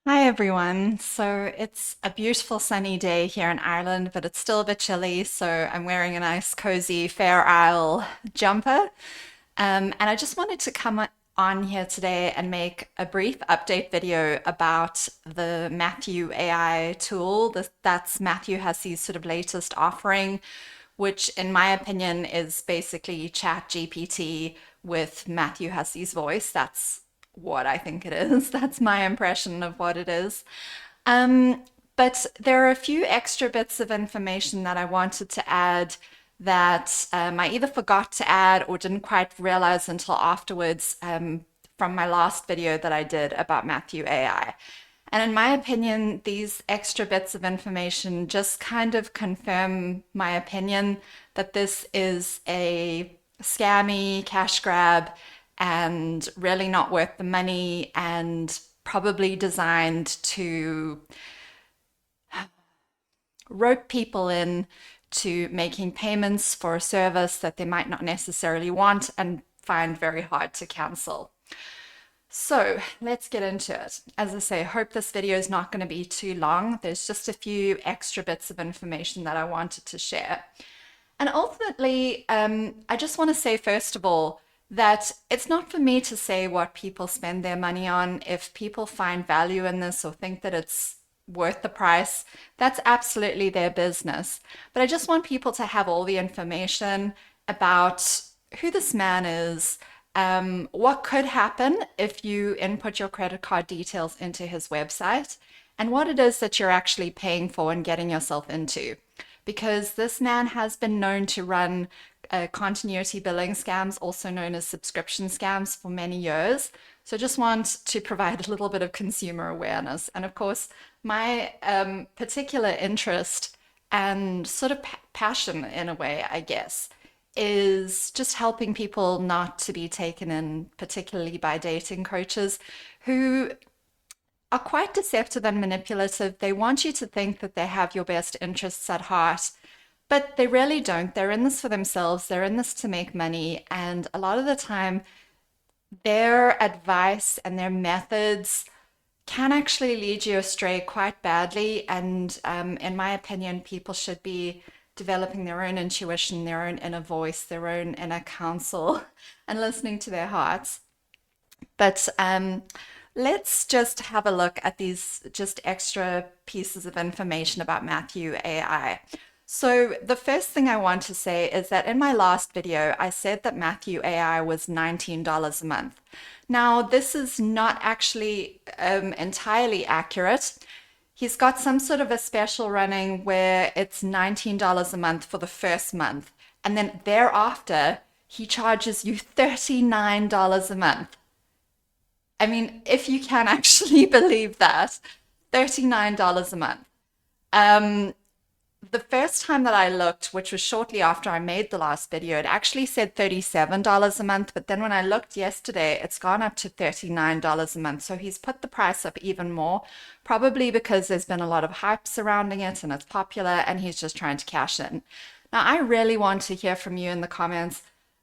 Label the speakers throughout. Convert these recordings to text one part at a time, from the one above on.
Speaker 1: Hi everyone. So it's a beautiful sunny day here in Ireland, but it's still a bit chilly. So I'm wearing a nice cozy Fair Isle jumper. And I just wanted to come on here today and make a brief update video about the Matthew AI tool. That's Matthew Hussey's sort of latest offering, which in my opinion is basically Chat GPT with Matthew Hussey's voice. That's what I think it is. That's my impression of what it is. Um, but there are a few extra bits of information that I wanted to add that I either forgot to add or didn't quite realize until afterwards from my last video that I did about Matthew AI. And in my opinion, these extra bits of information just kind of confirm my opinion that this is a scammy cash grab and really not worth the money and probably designed to rope people in to making payments for a service that they might not necessarily want and find very hard to cancel. So let's get into it. As I say, I hope this video is not going to be too long. There's just a few extra bits of information that I wanted to share. And ultimately, I just want to say, first of all, that it's not for me to say what people spend their money on. If people find value in this or think that it's worth the price, that's absolutely their business. But I just want people to have all the information about who this man is, what could happen if you input your credit card details into his website, and what it is that you're actually paying for and getting yourself into. Because this man has been known to run continuity billing scams, also known as subscription scams, for many years. So I just want to provide a little bit of consumer awareness. And of course, my particular interest and sort of passion, in a way, I guess, is just helping people not to be taken in, particularly by dating coaches who are quite deceptive and manipulative. They want you to think that they have your best interests at heart, but they really don't. They're in this for themselves, they're in this to make money. And a lot of the time, their advice and their methods can actually lead you astray quite badly. And in my opinion, people should be developing their own intuition, their own inner voice, their own inner counsel, and listening to their hearts. But let's just have a look at these just extra pieces of information about Matthew AI. So the first thing I want to say is that in my last video, I said that Matthew AI was $19 a month. Now, this is not actually entirely accurate. He's got some sort of a special running where it's $19 a month for the first month. And then thereafter, he charges you $39 a month. I mean, if you can actually believe that, $39 a month. Um, the first time that I looked, which was shortly after I made the last video, it actually said $37 a month. But then when I looked yesterday, it's gone up to $39 a month. So he's put the price up even more, probably because there's been a lot of hype surrounding it and it's popular and he's just trying to cash in. Now, I really want to hear from you in the comments.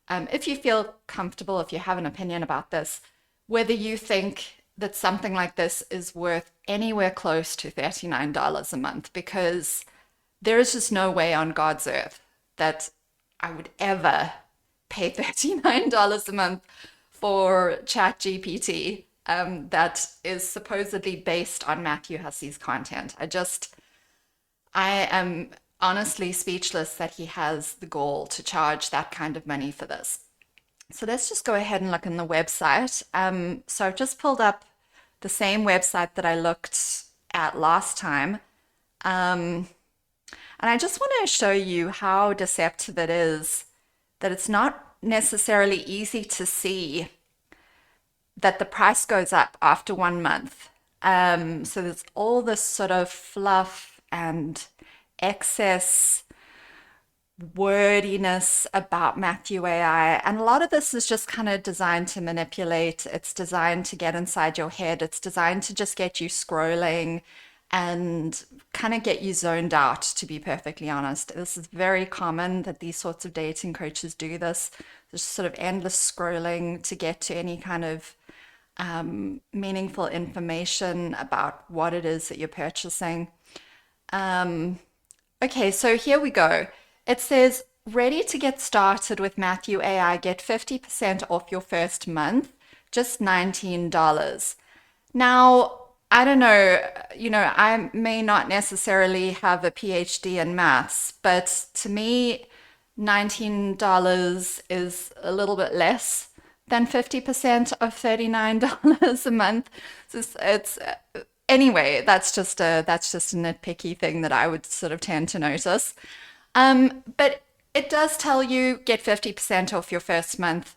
Speaker 1: If you feel comfortable, if you have an opinion about this, whether you think that something like this is worth anywhere close to $39 a month, because there is just no way on God's earth that I would ever pay $39 a month for ChatGPT that is supposedly based on Matthew Hussey's content. I am honestly speechless that he has the gall to charge that kind of money for this. So let's just go ahead and look in the website. So I've just pulled up the same website that I looked at last time. And I just want to show you how deceptive it is, that it's not necessarily easy to see that the price goes up after 1 month. So there's all this sort of fluff and excess wordiness about Matthew AI. And a lot of this is just kind of designed to manipulate. It's designed to get inside your head. It's designed to just get you scrolling and kind of get you zoned out, to be perfectly honest. This is very common that these sorts of dating coaches do this. There's sort of endless scrolling to get to any kind of meaningful information about what it is that you're purchasing. Okay, so here we go. It says, ready to get started with Matthew AI, get 50% off your first month, just $19. Now, I don't know, I may not necessarily have a PhD in maths, but to me, $19 is a little bit less than 50% of $39 a month. So anyway, that's just a nitpicky thing that I would sort of tend to notice. But it does tell you get 50% off your first month,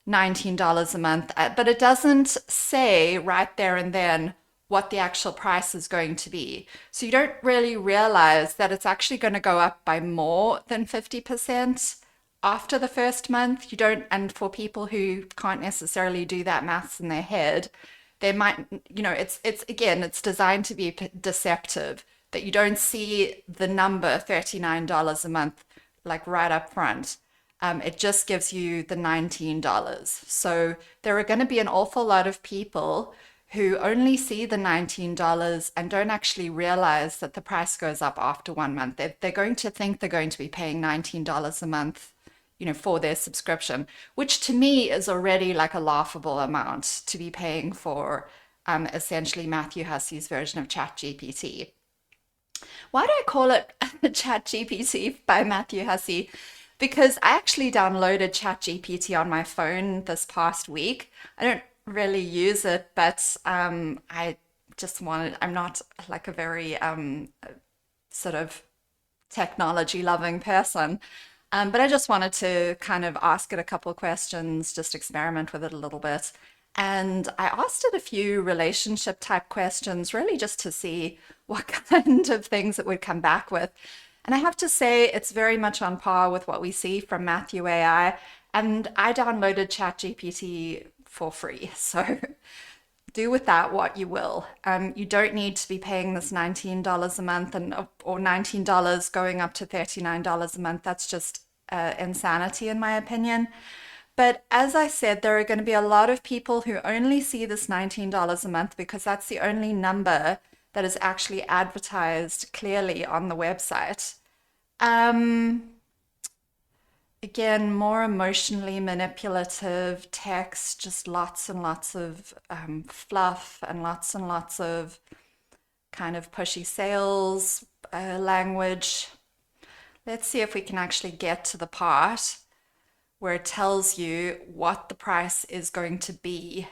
Speaker 1: $19 a month, but it doesn't say right there and then what the actual price is going to be. So you don't really realize that it's actually going to go up by more than 50% after the first month. You don't, and for people who can't necessarily do that maths in their head, they might, it's again, it's designed to be deceptive, that you don't see the number $39 a month like right up front. It just gives you the $19. So there are going to be an awful lot of people who only see the $19 and don't actually realize that the price goes up after 1 month. They're going to think they're going to be paying $19 a month, for their subscription, which to me is already like a laughable amount to be paying for essentially Matthew Hussey's version of ChatGPT. Why do I call it ChatGPT by Matthew Hussey? Because I actually downloaded ChatGPT on my phone this past week. I don't really use it, but I just wanted, I'm not like a very sort of technology loving person. But I just wanted to kind of ask it a couple of questions, just experiment with it a little bit. And I asked it a few relationship type questions, really just to see what kind of things it would come back with. And I have to say, it's very much on par with what we see from Matthew AI. And I downloaded ChatGPT for free. So do with that what you will. You don't need to be paying this $19 a month or $19 going up to $39 a month. That's just insanity in my opinion. But as I said, there are going to be a lot of people who only see this $19 a month because that's the only number that is actually advertised clearly on the website. Again, more emotionally manipulative text, just lots and lots of fluff and lots of kind of pushy sales language. Let's see if we can actually get to the part where it tells you what the price is going to be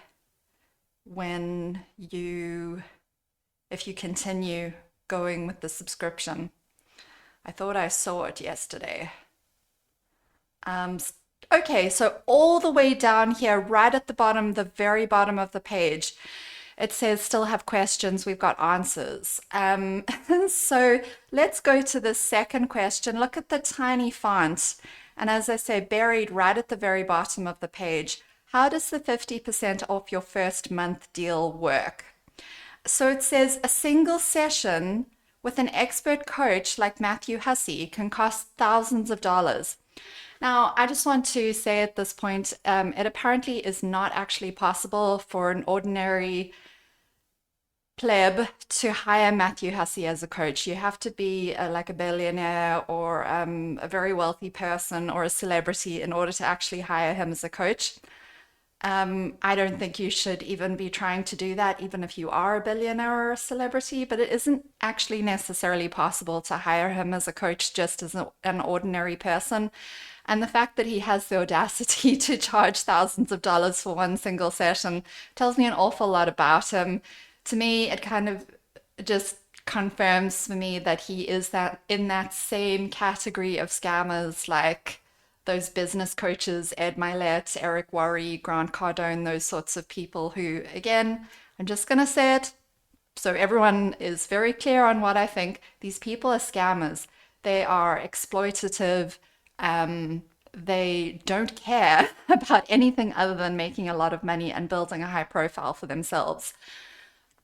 Speaker 1: if you continue going with the subscription. I thought I saw it yesterday. Okay, so all the way down here, right at the bottom, the very bottom of the page, it says still have questions, we've got answers. So let's go to the second question. Look at the tiny font. And as I say, buried right at the very bottom of the page, how does the 50% off your first month deal work? So it says a single session with an expert coach like Matthew Hussey can cost thousands of dollars. Now, I just want to say at this point, it apparently is not actually possible for an ordinary pleb to hire Matthew Hussey as a coach. You have to be like a billionaire or a very wealthy person or a celebrity in order to actually hire him as a coach. I don't think you should even be trying to do that, even if you are a billionaire or a celebrity, but it isn't actually necessarily possible to hire him as a coach just as an ordinary person. And the fact that he has the audacity to charge thousands of dollars for one single session tells me an awful lot about him. To me, it kind of just confirms for me that he is in that same category of scammers like those business coaches, Ed Milet, Eric Worre, Grant Cardone, those sorts of people who, again, I'm just going to say it so everyone is very clear on what I think. These people are scammers. They are exploitative. They don't care about anything other than making a lot of money and building a high profile for themselves.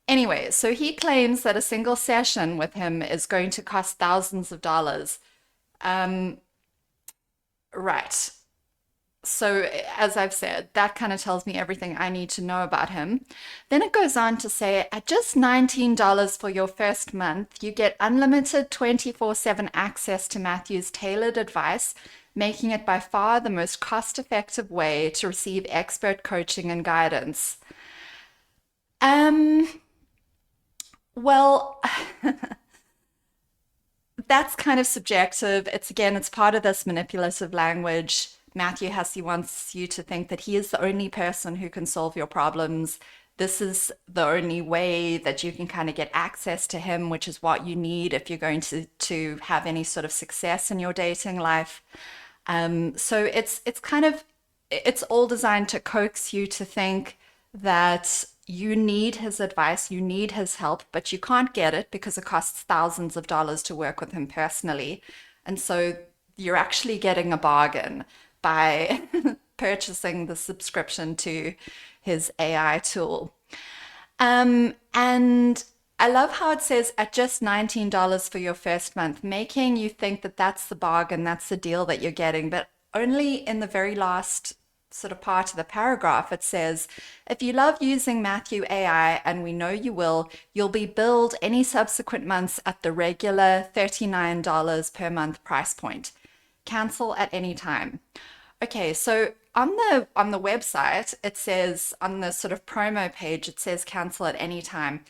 Speaker 1: Anyway, so he claims that a single session with him is going to cost thousands of dollars. Right. So, as I've said, that kind of tells me everything I need to know about him. Then it goes on to say at just $19 for your first month, you get unlimited 24/7 access to Matthew's tailored advice, making it by far the most cost effective way to receive expert coaching and guidance. Um, well, that's kind of subjective. It's part of this manipulative language. Matthew Hussey wants you to think that he is the only person who can solve your problems. This is the only way that you can kind of get access to him, which is what you need if you're going to have any sort of success in your dating life. So it's kind of it's all designed to coax you to think that you need his advice, you need his help, but you can't get it because it costs thousands of dollars to work with him personally. And so you're actually getting a bargain by purchasing the subscription to his AI tool. And I love how it says at just $19 for your first month, making you think that that's the bargain, that's the deal that you're getting. But only in the very last sort of part of the paragraph, it says, if you love using Matthew AI, and we know you will, you'll be billed any subsequent months at the regular $39 per month price point. Cancel at any time. Okay, so on the website, it says on the sort of promo page, it says cancel at any time.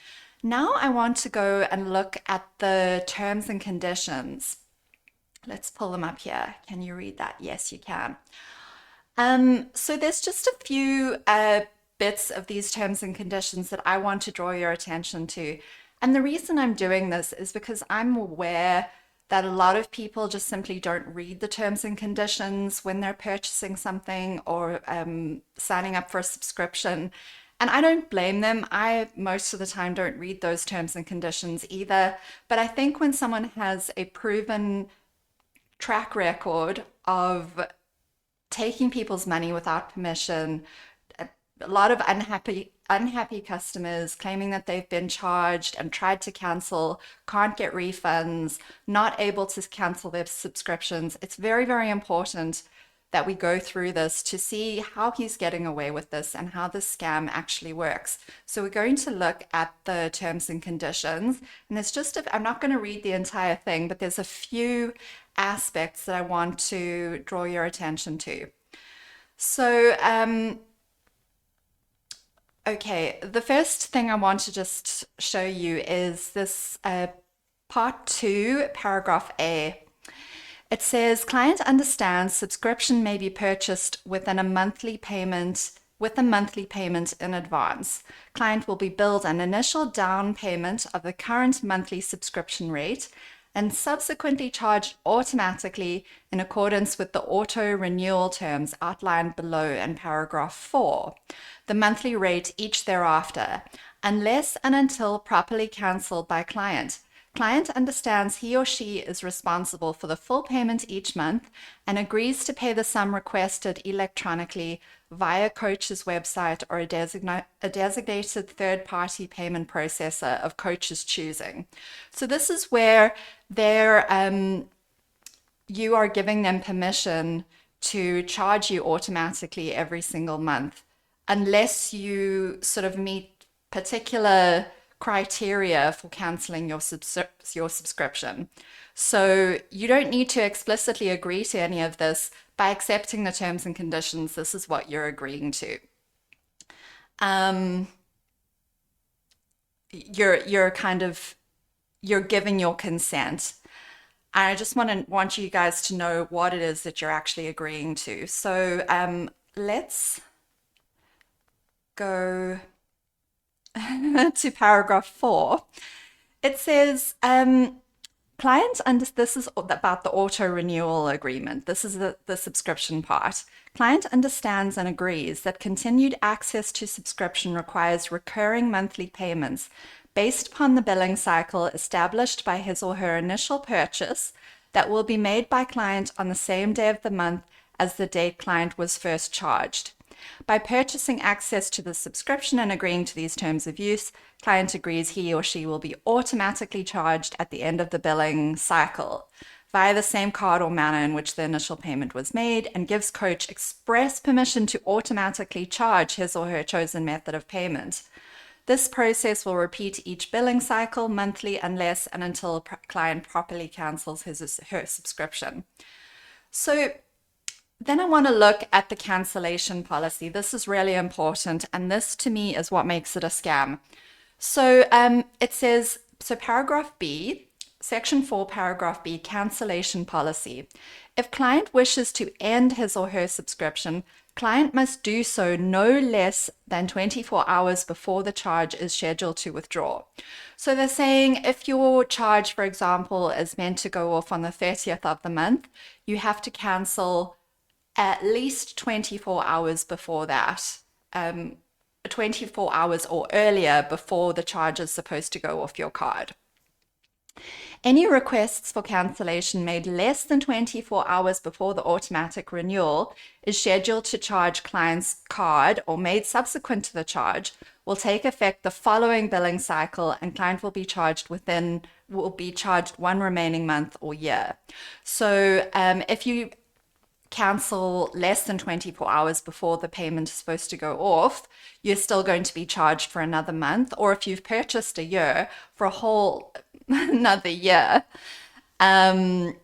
Speaker 1: Now I want to go and look at the terms and conditions. Let's pull them up here. Can you read that? Yes, you can. So there's just a few bits of these terms and conditions that I want to draw your attention to. And the reason I'm doing this is because I'm aware that a lot of people just simply don't read the terms and conditions when they're purchasing something or signing up for a subscription. And I don't blame them. I, most of the time, don't read those terms and conditions either. But I think when someone has a proven track record of taking people's money without permission, a lot of unhappy customers claiming that they've been charged and tried to cancel, can't get refunds, not able to cancel their subscriptions. It's very, very important that we go through this to see how he's getting away with this and how this scam actually works. So we're going to look at the terms and conditions, and there's just I'm not going to read the entire thing, but there's a few aspects that I want to draw your attention to. So okay, the first thing I want to just show you is this part 2, paragraph A. It says, client understands subscription may be purchased within a monthly payment with a monthly payment in advance. Client will be billed an initial down payment of the current monthly subscription rate and subsequently charged automatically in accordance with the auto renewal terms outlined below in paragraph 4. The monthly rate each thereafter, unless and until properly cancelled by client. Client understands he or she is responsible for the full payment each month and agrees to pay the sum requested electronically via Coach's website or a designated third-party payment processor of Coach's choosing. So this is where you are giving them permission to charge you automatically every single month, unless you sort of meet particular criteria for canceling your subscription. So you don't need to explicitly agree to any of this. By accepting the terms and conditions, this is what you're agreeing to. You're giving your consent. And I just want you guys to know what it is that you're actually agreeing to. So let's go to paragraph 4. It says, this is about the auto renewal agreement. This is the subscription part. Client understands and agrees that continued access to subscription requires recurring monthly payments based upon the billing cycle established by his or her initial purchase that will be made by client on the same day of the month as the date client was first charged. By purchasing access to the subscription and agreeing to these terms of use, client agrees he or she will be automatically charged at the end of the billing cycle. via the same card or manner in which the initial payment was made, and gives coach express permission to automatically charge his or her chosen method of payment. This process will repeat each billing cycle monthly unless and until a client properly cancels his or her subscription. So then I want to look at the cancellation policy. This is really important, and this to me is what makes it a scam. So it says, so paragraph B, section 4, paragraph B, cancellation policy. If client wishes to end his or her subscription, client must do so no less than 24 hours before the charge is scheduled to withdraw. So they're saying if your charge, for example, is meant to go off on the 30th of the month, you have to cancel at least 24 hours before that. 24 hours or earlier before the charge is supposed to go off your card. Any requests for cancellation made less than 24 hours before the automatic renewal is scheduled to charge client's card or made subsequent to the charge will take effect the following billing cycle, and client will be charged one remaining month or year. So if you cancel less than 24 hours before the payment is supposed to go off, you're still going to be charged for another month. Or if you've purchased a year, for a whole another year. And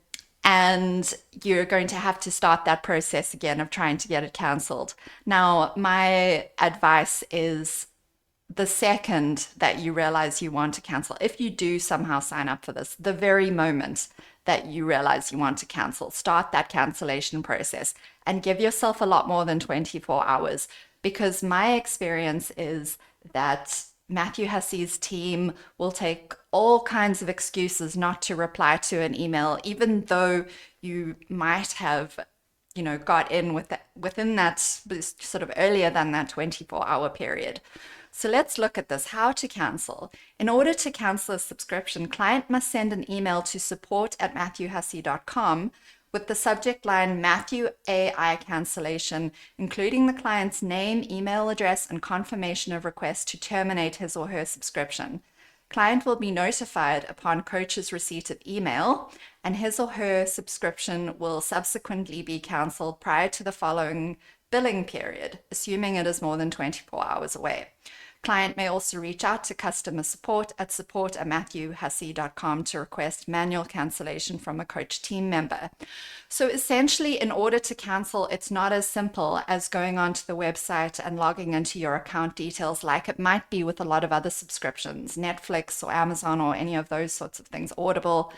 Speaker 1: you're going to have to start that process again of trying to get it cancelled. Now, my advice is the second that you realize you want to cancel, if you do somehow sign up for this, the very moment that you realize you want to cancel, start that cancellation process and give yourself a lot more than 24 hours. Because my experience is that Matthew Hussey's team will take all kinds of excuses not to reply to an email, even though you might have, got in within that sort of earlier than that 24-hour period. So let's look at this, how to cancel. In order to cancel a subscription, client must send an email to support@MatthewHussey.com with the subject line MatthewAI cancellation, including the client's name, email address, and confirmation of request to terminate his or her subscription. Client will be notified upon coach's receipt of email, and his or her subscription will subsequently be canceled prior to the following billing period, assuming it is more than 24 hours away. Client may also reach out to customer support at support@MatthewHussey.com to request manual cancellation from a coach team member. So essentially, in order to cancel, it's not as simple as going onto the website and logging into your account details like it might be with a lot of other subscriptions, Netflix or Amazon or any of those sorts of things, Audible.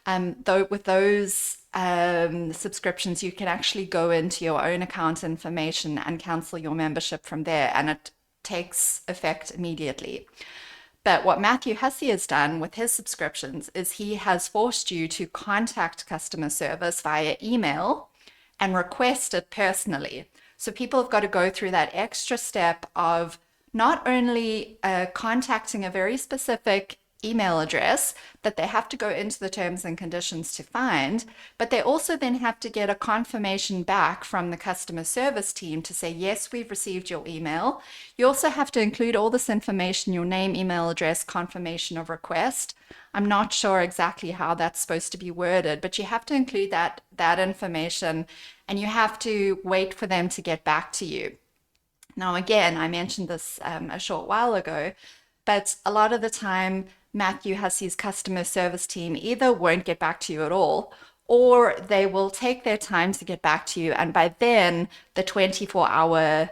Speaker 1: Though with those subscriptions, you can actually go into your own account information and cancel your membership from there, and it takes effect immediately. But what Matthew Hussey has done with his subscriptions is he has forced you to contact customer service via email and request it personally. So people have got to go through that extra step of not only contacting a very specific email address that they have to go into the terms and conditions to find, but they also then have to get a confirmation back from the customer service team to say, yes, we've received your email. You also have to include all this information, your name, email address, confirmation of request. I'm not sure exactly how that's supposed to be worded, but you have to include that information, and you have to wait for them to get back to you. Now, again, I mentioned this a short while ago, but a lot of the time, Matthew Hussey's customer service team either won't get back to you at all, or they will take their time to get back to you. And by then, the 24-hour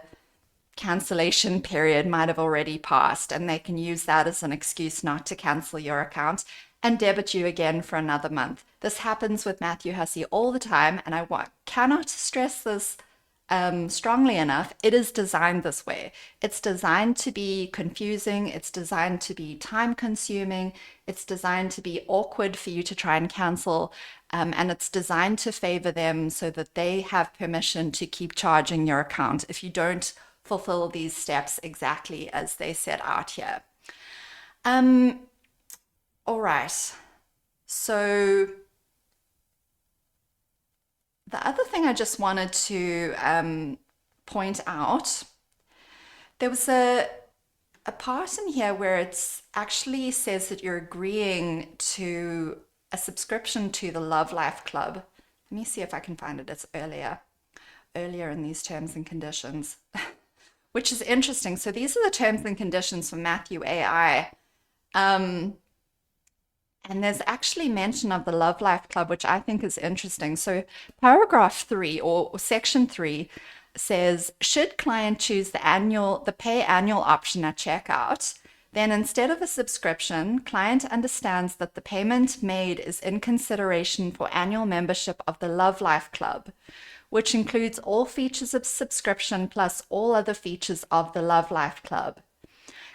Speaker 1: cancellation period might have already passed, and they can use that as an excuse not to cancel your account and debit you again for another month. This happens with Matthew Hussey all the time, and I cannot stress this strongly enough. It is designed this way. It's designed to be confusing. It's designed to be time consuming. It's designed to be awkward for you to try and cancel. And it's designed to favor them so that they have permission to keep charging your account if you don't fulfill these steps exactly as they set out here. All right. So the other thing I just wanted to point out, there was a part in here where it actually says that you're agreeing to a subscription to the Love Life Club. Let me see if I can find it. It's earlier in these terms and conditions, which is interesting. So these are the terms and conditions for MatthewAI. And there's actually mention of the Love Life Club, which I think is interesting. So paragraph 3 or section 3 says, should client choose the pay annual option at checkout, then instead of a subscription, client understands that the payment made is in consideration for annual membership of the Love Life Club, which includes all features of subscription plus all other features of the Love Life Club.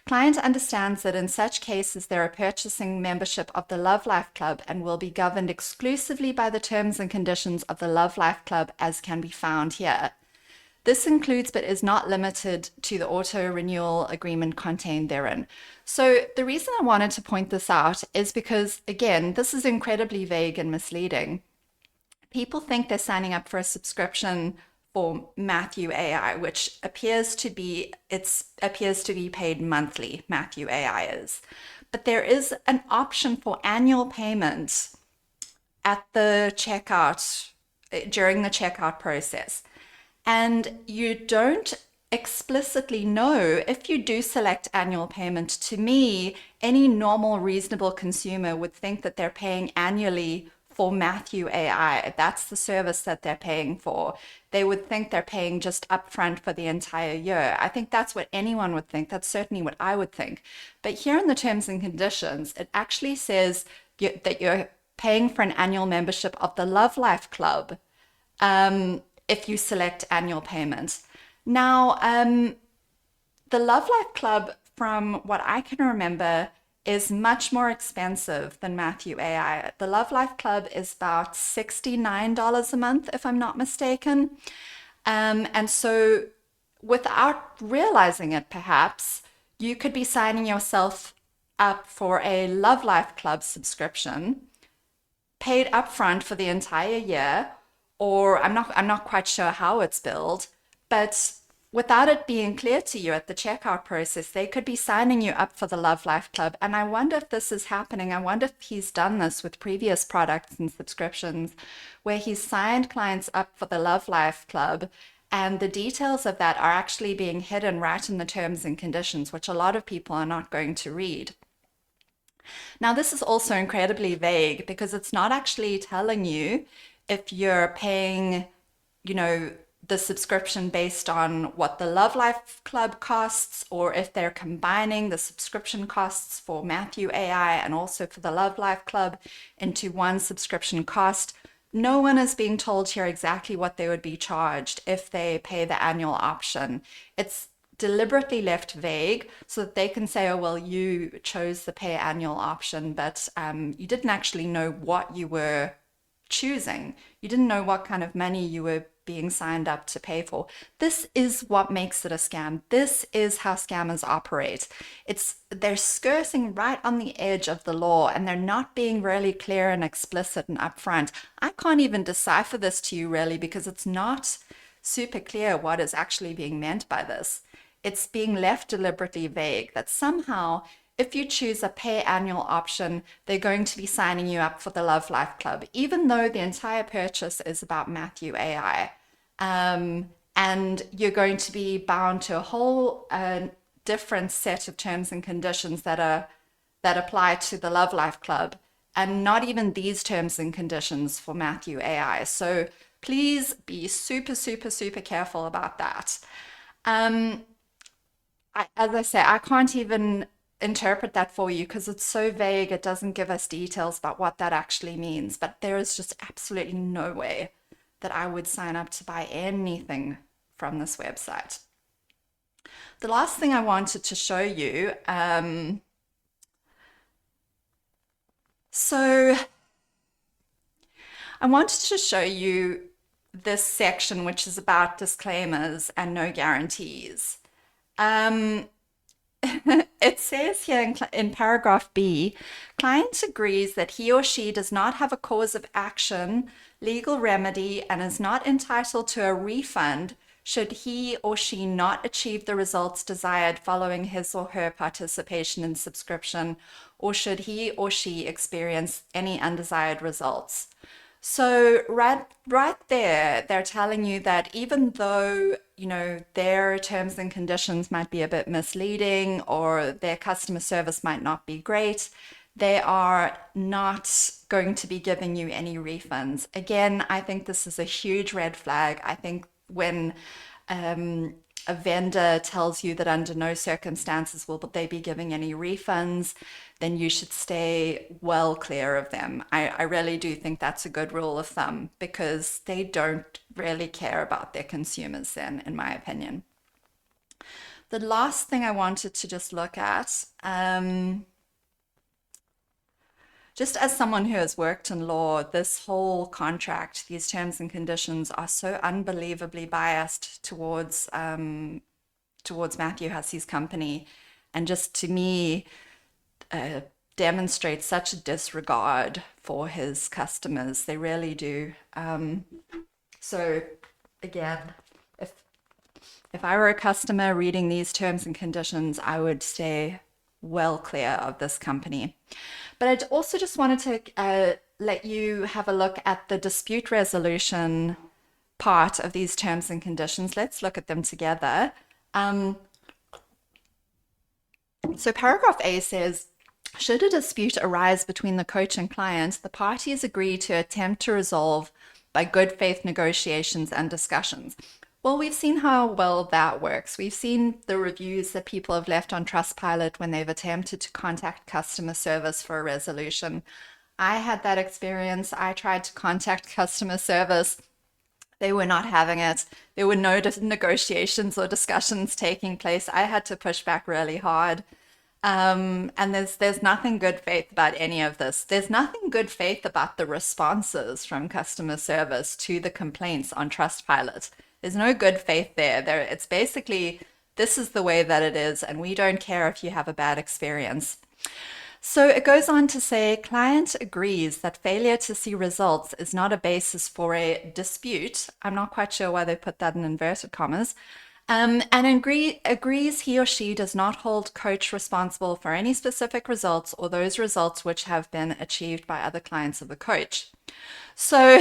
Speaker 1: Client understands that in such cases they are purchasing membership of the Love Life Club and will be governed exclusively by the terms and conditions of the Love Life Club as can be found here. This includes but is not limited to the auto-renewal agreement contained therein. So the reason I wanted to point this out is because, again, this is incredibly vague and misleading. People think they're signing up for a subscription for MatthewAI, which appears to be paid monthly. MatthewAI is, but there is an option for annual payment at the checkout during the checkout process, and you don't explicitly know if you do select annual payment. To me, any normal, reasonable consumer would think that they're paying annually for MatthewAI. That's the service that they're paying for. They would think they're paying just upfront for the entire year. I think that's what anyone would think. That's certainly what I would think. But here in the terms and conditions, it actually says that you're paying for an annual membership of the Love Life Club if you select annual payment. Now, the Love Life Club, from what I can remember, is much more expensive than MatthewAI. The Love Life Club is about $69 a month, if I'm not mistaken. And so without realizing it, perhaps, you could be signing yourself up for a Love Life Club subscription, paid upfront for the entire year, or I'm not quite sure how it's billed, but without it being clear to you at the checkout process, they could be signing you up for the Love Life Club. And I wonder if this is happening. I wonder if he's done this with previous products and subscriptions where he's signed clients up for the Love Life Club, and the details of that are actually being hidden right in the terms and conditions, which a lot of people are not going to read. Now, this is also incredibly vague because it's not actually telling you if you're paying, the subscription based on what the Love Life Club costs, or if they're combining the subscription costs for MatthewAI and also for the Love Life Club into one subscription cost. No one is being told here exactly what they would be charged if they pay the annual option. It's deliberately left vague so that they can say, oh, well, you chose the pay annual option, but you didn't actually know what you were choosing. You didn't know what kind of money you were being signed up to pay for. This is what makes it a scam. This is how scammers operate. They're skirting right on the edge of the law, and they're not being really clear and explicit and upfront. I can't even decipher this to you really because it's not super clear what is actually being meant by this. It's being left deliberately vague that somehow if you choose a pay annual option, they're going to be signing you up for the Love Life Club, even though the entire purchase is about MatthewAI. And you're going to be bound to a whole different set of terms and conditions that apply to the Love Life Club, and not even these terms and conditions for MatthewAI. So please be super, super, super careful about that. As I say, I can't even interpret that for you because it's so vague. It doesn't give us details about what that actually means, but there is just absolutely no way that I would sign up to buy anything from this website. The last thing I wanted to show you, so I wanted to show you this section, which is about disclaimers and no guarantees. It says here in paragraph B, client agrees that he or she does not have a cause of action, legal remedy, and is not entitled to a refund should he or she not achieve the results desired following his or her participation in subscription or should he or she experience any undesired results. So right there, they're telling you that even though, their terms and conditions might be a bit misleading or their customer service might not be great, they are not going to be giving you any refunds. Again, I think this is a huge red flag. I think when a vendor tells you that under no circumstances will they be giving any refunds, then you should stay well clear of them. I really do think that's a good rule of thumb because they don't really care about their consumers then, in my opinion. The last thing I wanted to just look at, just as someone who has worked in law, this whole contract, these terms and conditions are so unbelievably biased towards Matthew Hussey's company, and just to me demonstrate such a disregard for his customers. They really do. So again, if I were a customer reading these terms and conditions, I would stay well clear of this company. But I also just wanted to let you have a look at the dispute resolution part of these terms and conditions. Let's look at them together. So paragraph A says, should a dispute arise between the coach and client, the parties agree to attempt to resolve by good faith negotiations and discussions. Well, we've seen how well that works. We've seen the reviews that people have left on Trustpilot when they've attempted to contact customer service for a resolution. I had that experience. I tried to contact customer service. They were not having it. There were no negotiations or discussions taking place. I had to push back really hard. And there's nothing good faith about any of this. There's nothing good faith about the responses from customer service to the complaints on Trustpilot. There's no good faith there. It's basically, this is the way that it is, and we don't care if you have a bad experience. So it goes on to say, client agrees that failure to see results is not a basis for a dispute. I'm not quite sure why they put that in inverted commas. And agrees he or she does not hold coach responsible for any specific results or those results which have been achieved by other clients of the coach. So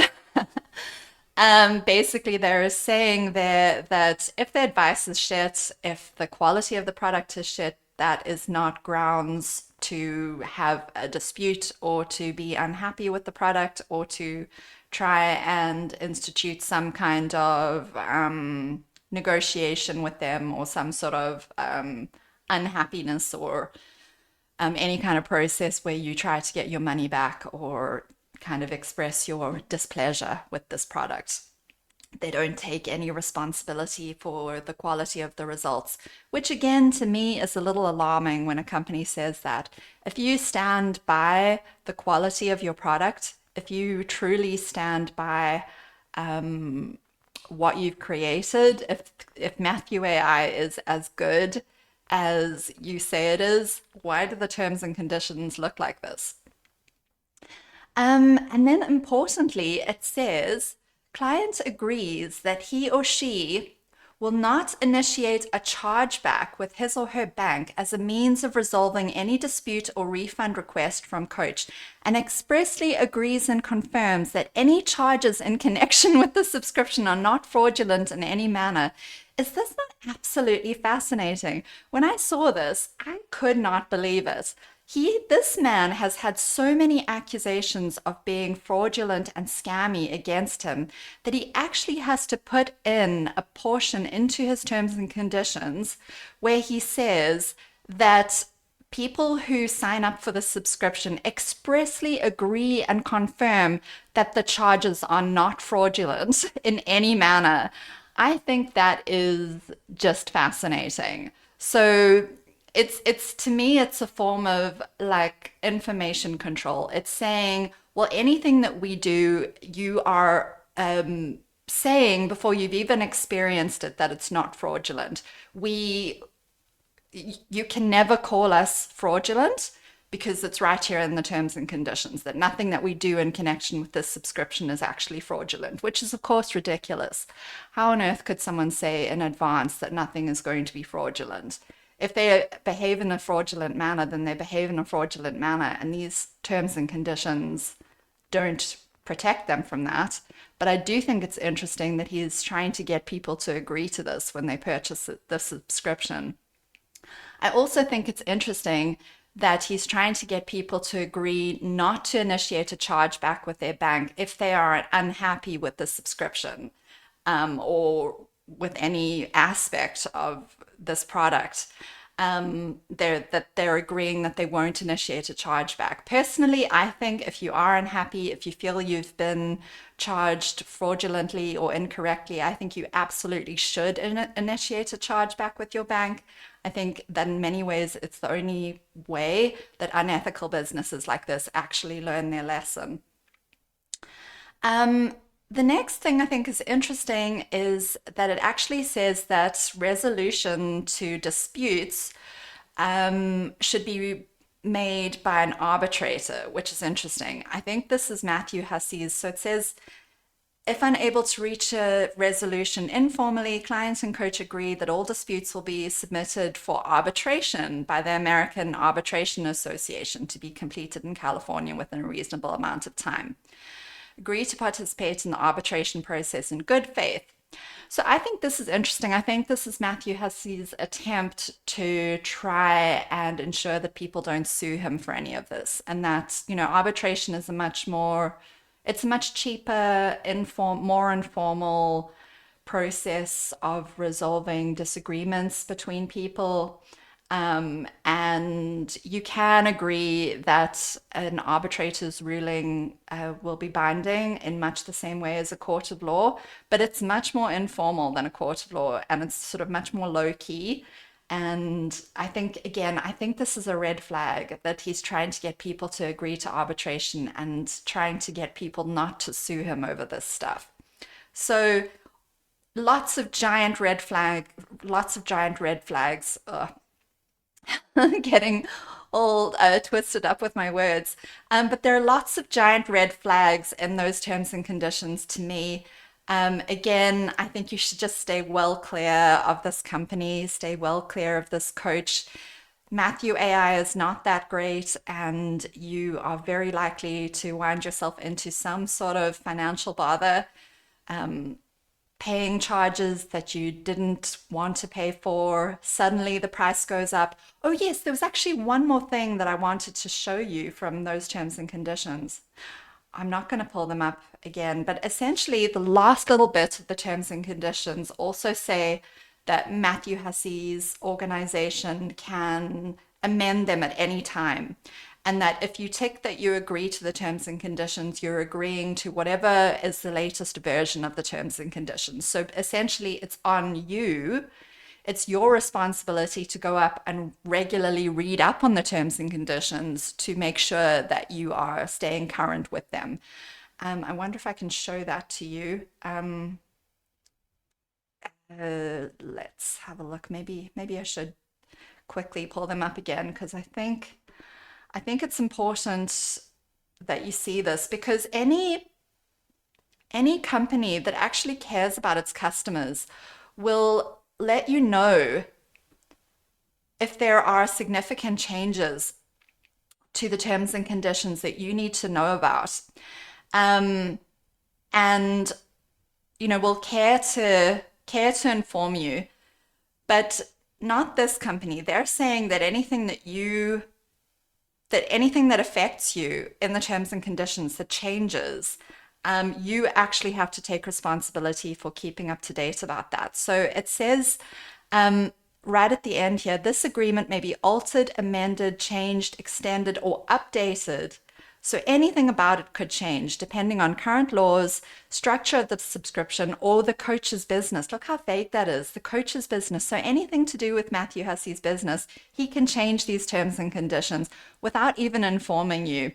Speaker 1: basically they're saying there that if the advice is shit, if the quality of the product is shit, that is not grounds to have a dispute or to be unhappy with the product or to try and institute some kind of negotiation with them or some sort of unhappiness or any kind of process where you try to get your money back or kind of express your displeasure with this product. They don't take any responsibility for the quality of the results, which again, to me, is a little alarming when a company says that. If you stand by the quality of your product, if you truly stand by what you've created, if MatthewAI is as good as you say it is, why do the terms and conditions look like this? And then importantly, it says, client agrees that he or she will not initiate a chargeback with his or her bank as a means of resolving any dispute or refund request from coach, and expressly agrees and confirms that any charges in connection with the subscription are not fraudulent in any manner. Is this not absolutely fascinating? When I saw this, I could not believe it. This man has had so many accusations of being fraudulent and scammy against him that he actually has to put in a portion into his terms and conditions where he says that people who sign up for the subscription expressly agree and confirm that the charges are not fraudulent in any manner. I think that is just fascinating. So it's to me, it's a form of like information control. It's saying, well, anything that we do, you are saying before you've even experienced it that it's not fraudulent. You can never call us fraudulent because it's right here in the terms and conditions that nothing that we do in connection with this subscription is actually fraudulent, which is of course ridiculous. How on earth could someone say in advance that nothing is going to be fraudulent? if they behave in a fraudulent manner, then they behave in a fraudulent manner, and these terms and conditions don't protect them from that. But I do think it's interesting that he's trying to get people to agree to this when they purchase the subscription. I also think it's interesting that he's trying to get people to agree not to initiate a chargeback with their bank if they are unhappy with the subscription, or with any aspect of this product. They're agreeing that they won't initiate a chargeback. Personally, I think if you are unhappy, if you feel you've been charged fraudulently or incorrectly, I think you absolutely should initiate a chargeback with your bank. I think that in many ways it's the only way that unethical businesses like this actually learn their lesson. The next thing I think is interesting is that it actually says that resolution to disputes should be made by an arbitrator, which is interesting. I think this is Matthew Hussey's. So it says, if unable to reach a resolution informally, client and coach agree that all disputes will be submitted for arbitration by the American Arbitration Association to be completed in California within a reasonable amount of time. Agree to participate in the arbitration process in good faith. So I think this is interesting. I think this is Matthew Hussey's attempt to try and ensure that people don't sue him for any of this, and that, arbitration is it's a much cheaper, more informal process of resolving disagreements between people. And you can agree that an arbitrator's ruling will be binding in much the same way as a court of law, but it's much more informal than a court of law, and it's sort of much more low key. And I think this is a red flag that he's trying to get people to agree to arbitration and trying to get people not to sue him over this stuff. So lots of giant red flags. Getting all twisted up with my words. But there are lots of giant red flags in those terms and conditions to me. Again, I think you should just stay well clear of this company, stay well clear of this coach. MatthewAI is not that great, and you are very likely to wind yourself into some sort of financial bother. Paying charges that you didn't want to pay for. Suddenly the price goes up. Oh yes, there was actually one more thing that I wanted to show you from those terms and conditions. I'm not going to pull them up again, but essentially the last little bit of the terms and conditions also say that Matthew Hussey's organization can amend them at any time. And that if you tick that you agree to the terms and conditions, you're agreeing to whatever is the latest version of the terms and conditions. So essentially, it's on you. It's your responsibility to go up and regularly read up on the terms and conditions to make sure that you are staying current with them. I wonder if I can show that to you. Let's have a look. Maybe I should quickly pull them up again, because I think it's important that you see this, because any company that actually cares about its customers will let you know if there are significant changes to the terms and conditions that you need to know about. And will care to inform you, but not this company. They're saying that anything that affects you in the terms and conditions that changes, you actually have to take responsibility for keeping up to date about that. So it says right at the end here, this agreement may be altered, amended, changed, extended, or updated. So anything about it could change depending on current laws, structure of the subscription, or the coach's business. Look how vague that is, the coach's business. So anything to do with Matthew Hussey's business, he can change these terms and conditions without even informing you.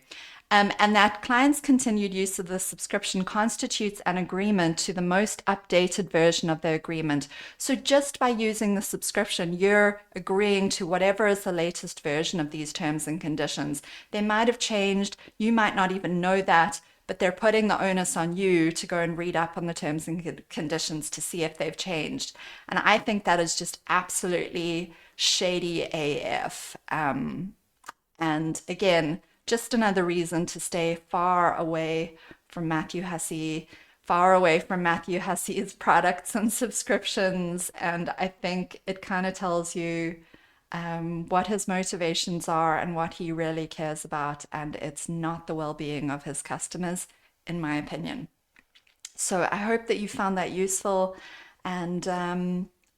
Speaker 1: And that client's continued use of the subscription constitutes an agreement to the most updated version of the agreement. So just by using the subscription, you're agreeing to whatever is the latest version of these terms and conditions. They might have changed. You might not even know that, but they're putting the onus on you to go and read up on the terms and conditions to see if they've changed. And I think that is just absolutely shady AF. And again, just another reason to stay far away from Matthew Hussey, far away from Matthew Hussey's products and subscriptions. And I think it kind of tells you what his motivations are and what he really cares about. And it's not the well-being of his customers, in my opinion. So I hope that you found that useful, and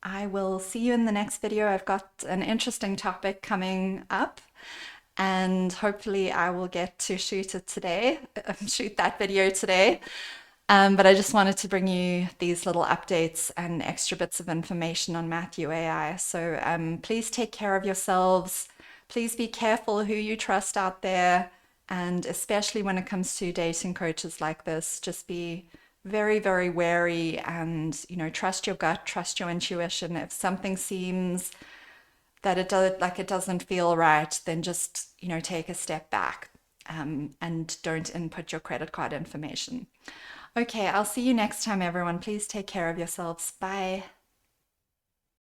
Speaker 1: I will see you in the next video. I've got an interesting topic coming up, and hopefully I will get to shoot it today, shoot that video today. But I just wanted to bring you these little updates and extra bits of information on MatthewAI. So please take care of yourselves. Please be careful who you trust out there. And especially when it comes to dating coaches like this, just be very, very wary and, trust your gut, trust your intuition. If something seems that it doesn't feel right, then just, take a step back and don't input your credit card information. Okay, I'll see you next time, everyone. Please take care of yourselves. Bye.